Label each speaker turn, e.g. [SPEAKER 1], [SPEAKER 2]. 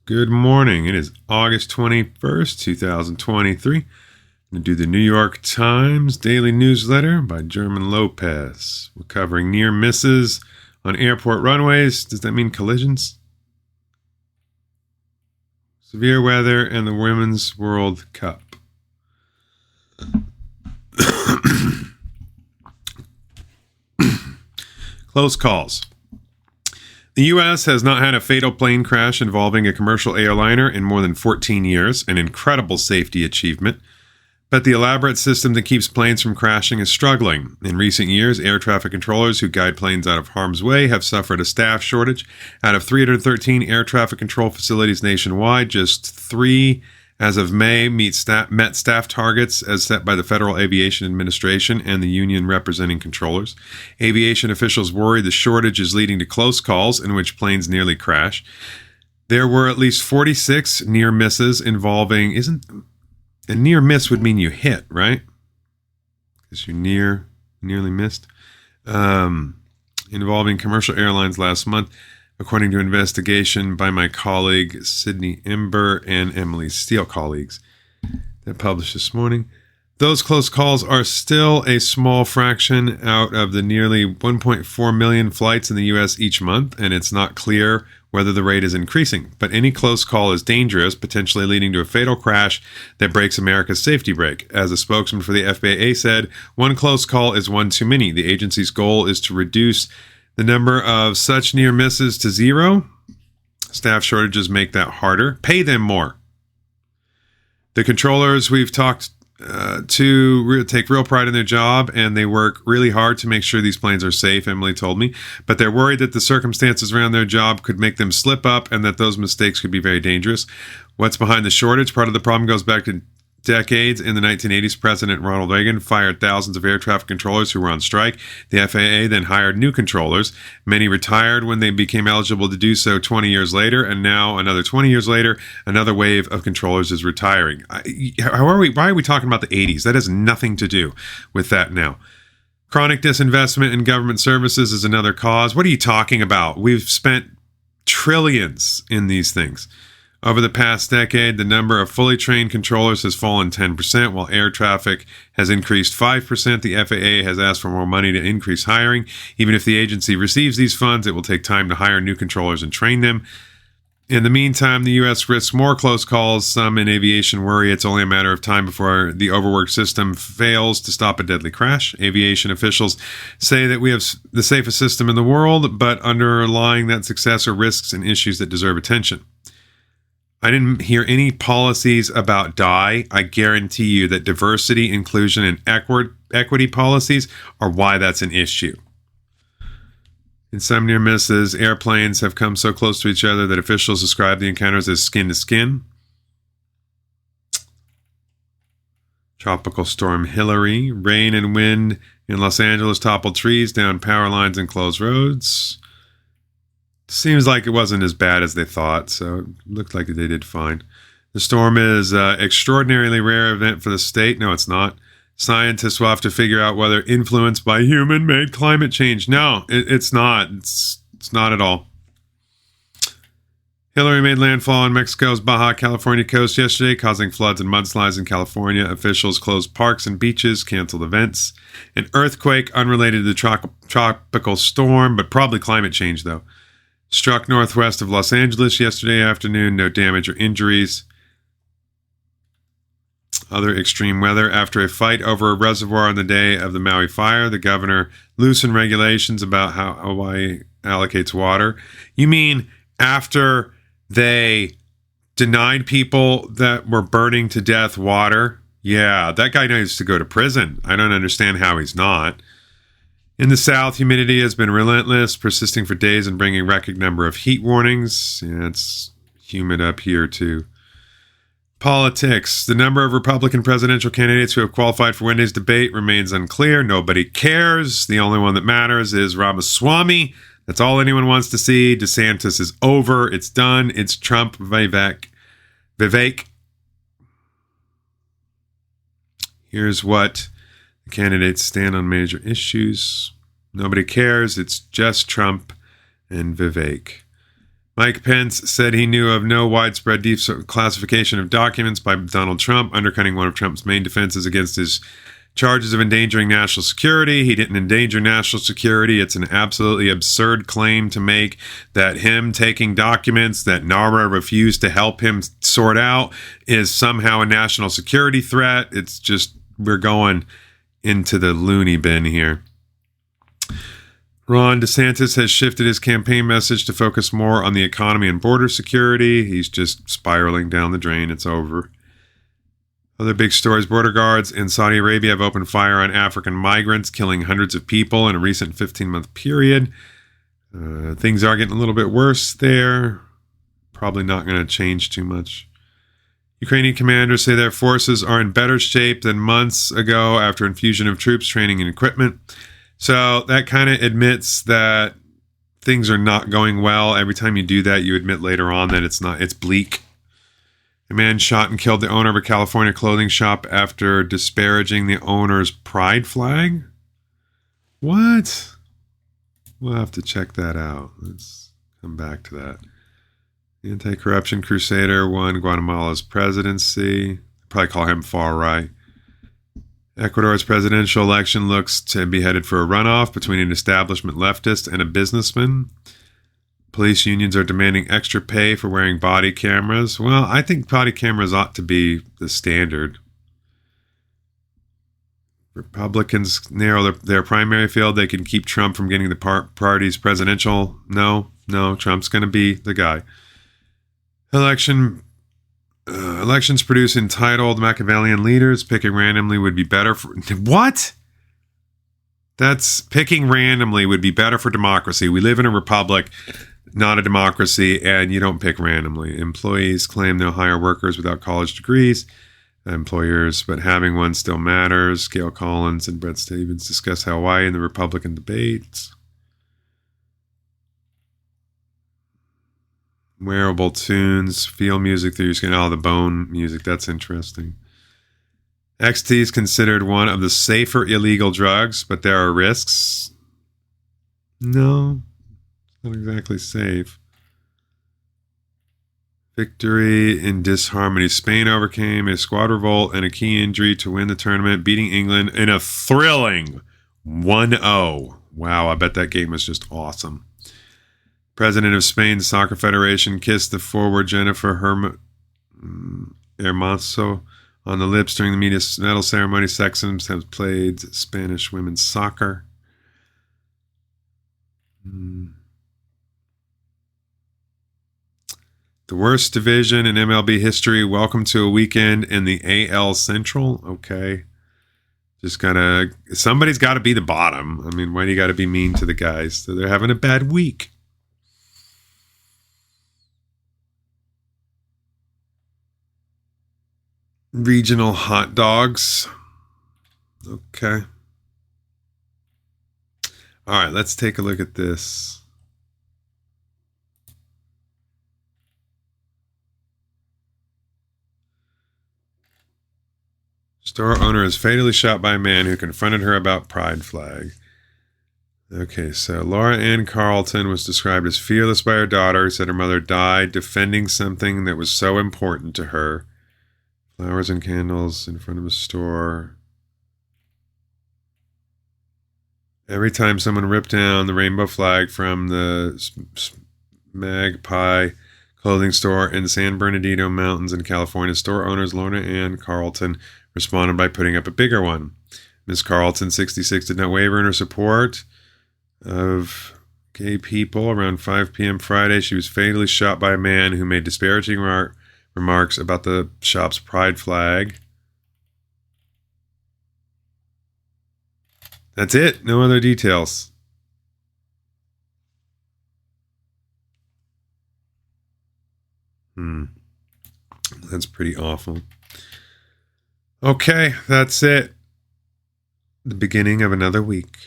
[SPEAKER 1] Good morning. It is August 21st, 2023. I'm going to do the New York Times Daily Newsletter by German Lopez. We're covering near misses on airport runways. Does that mean collisions? Severe weather and the Women's World Cup. Close calls. The U.S. has not had a fatal plane crash involving a commercial airliner in more than 14 years, an incredible safety achievement. But the elaborate system that keeps planes from crashing is struggling. In recent years, air traffic controllers who guide planes out of harm's way have suffered a staff shortage. Out of 313 air traffic control facilities nationwide, just 3 as of May met staff targets as set by the Federal Aviation Administration and the union representing controllers. Aviation officials worry the shortage is leading to close calls in which planes nearly crash. There were at least 46 near misses involving... A near miss would mean you hit, right? Because you nearly missed. Involving commercial airlines last month, according to an investigation by my colleague Sydney Ember and Emily Steele colleagues that published this morning. Those close calls are still a small fraction out of the nearly 1.4 million flights in the U.S. each month, and it's not clear whether the rate is increasing. But any close call is dangerous, potentially leading to a fatal crash that breaks America's safety brake. As a spokesman for the FAA said, one close call is one too many. The agency's goal is to reduce the number of such near misses to zero. Staff shortages make that harder. Pay them more. The controllers we've talked to take real pride in their job, and they work really hard to make sure these planes are safe, Emily told me. But they're worried that the circumstances around their job could make them slip up and that those mistakes could be very dangerous. What's behind the shortage? Part of the problem goes back to decades. In the 1980s, President Ronald Reagan fired thousands of air traffic controllers who were on strike. The FAA then hired new controllers. Many retired when they became eligible to do so 20 years later, and now another 20 years later, another wave of controllers is retiring. Why are we talking about the 80s? That has nothing to do with that now. Chronic disinvestment in government services is another cause. What are you talking about? We've spent trillions in these things. Over the past decade, the number of fully trained controllers has fallen 10%, while air traffic has increased 5%. The FAA has asked for more money to increase hiring. Even if the agency receives these funds, it will take time to hire new controllers and train them. In the meantime, the U.S. risks more close calls. Some in aviation worry it's only a matter of time before the overworked system fails to stop a deadly crash. Aviation officials say that we have the safest system in the world, but underlying that success are risks and issues that deserve attention. I didn't hear any policies about DIE. I guarantee you that diversity, inclusion, and equity policies are why that's an issue. In some near misses, airplanes have come so close to each other that officials describe the encounters as skin to skin. Tropical storm Hillary. Rain and wind in Los Angeles toppled trees, down power lines, and closed roads. Seems like it wasn't as bad as they thought, so it looked like they did fine. The storm is an extraordinarily rare event for the state. No, it's not. Scientists will have to figure out whether influenced by human-made climate change. No, it's not. It's not at all. Hillary made landfall on Mexico's Baja California coast yesterday, causing floods and mudslides in California. Officials closed parks and beaches, canceled events. An earthquake unrelated to the tropical storm, but probably climate change, though, struck northwest of Los Angeles yesterday afternoon. No damage or injuries. Other extreme weather. After a fight over a reservoir on the day of the Maui fire, the governor loosened regulations about how Hawaii allocates water. You mean after they denied people that were burning to death water? Yeah, that guy needs to go to prison. I don't understand how he's not. In the south, humidity has been relentless, persisting for days and bringing record number of heat warnings. Yeah, it's humid up here, too. Politics. The number of Republican presidential candidates who have qualified for Wednesday's debate remains unclear. Nobody cares. The only one that matters is Ramaswamy. That's all anyone wants to see. DeSantis is over. It's done. It's Trump, Vivek. Here's what the candidates stand on major issues. Nobody cares. It's just Trump and Vivek. Mike Pence said he knew of no widespread declassification of documents by Donald Trump, undercutting one of Trump's main defenses against his charges of endangering national security. He didn't endanger national security. It's an absolutely absurd claim to make that him taking documents that NARA refused to help him sort out is somehow a national security threat. It's just, we're going into the loony bin here. Ron DeSantis has shifted his campaign message to focus more on the economy and border security. He's just spiraling down the drain. It's over. Other big stories: border guards in Saudi Arabia have opened fire on African migrants, killing hundreds of people in a recent 15-month period. Things are getting a little bit worse there. Probably not going to change too much. Ukrainian commanders say their forces are in better shape than months ago after infusion of troops, training, and equipment. So that kind of admits that things are not going well. Every time you do that, you admit later on that it's bleak. A man shot and killed the owner of a California clothing shop after disparaging the owner's pride flag. What? We'll have to check that out. Let's come back to that. Anti-corruption crusader won Guatemala's presidency. Probably call him far right. Ecuador's presidential election looks to be headed for a runoff between an establishment leftist and a businessman. Police unions are demanding extra pay for wearing body cameras. Well, I think body cameras ought to be the standard. Republicans narrow their primary field. They can keep Trump from getting the party's presidential. No, Trump's going to be the guy. Elections produce entitled Machiavellian leaders. Picking randomly would be better for... What? That's picking randomly would be better for democracy. We live in a republic, not a democracy, and you don't pick randomly. Employees claim they'll hire workers without college degrees. Employers, but having one still matters. Gail Collins and Brett Stevens discuss Hawaii in the Republican debates. Wearable tunes, feel music through your skin. Oh, the bone music, that's interesting. XT is considered one of the safer illegal drugs, but there are risks. No, it's not exactly safe. Victory in disharmony. Spain overcame a squad revolt and a key injury to win the tournament, beating England in a thrilling 1-0. Wow, I bet that game was just awesome. President of Spain's Soccer Federation kissed the forward Jennifer Hermoso on the lips during the media medal ceremony. Sextons have played Spanish women's soccer. The worst division in MLB history. Welcome to a weekend in the AL Central. Okay. Somebody's got to be the bottom. I mean, why do you got to be mean to the guys? So they're having a bad week. Regional hot dogs. Okay. All right, let's take a look at this. Store owner is fatally shot by a man who confronted her about pride flag. Okay, so Laura Ann Carlton was described as fearless by her daughter, who said her mother died defending something that was so important to her. Flowers and candles in front of a store. Every time someone ripped down the rainbow flag from the Magpie clothing store in San Bernardino Mountains in California, store owners Lorna Ann Carlton responded by putting up a bigger one. Ms. Carlton, 66, did not waver in her support of gay people. Around 5 p.m. Friday, she was fatally shot by a man who made disparaging remarks about the shop's pride flag. That's it. No other details. That's pretty awful. Okay, that's it. The beginning of another week.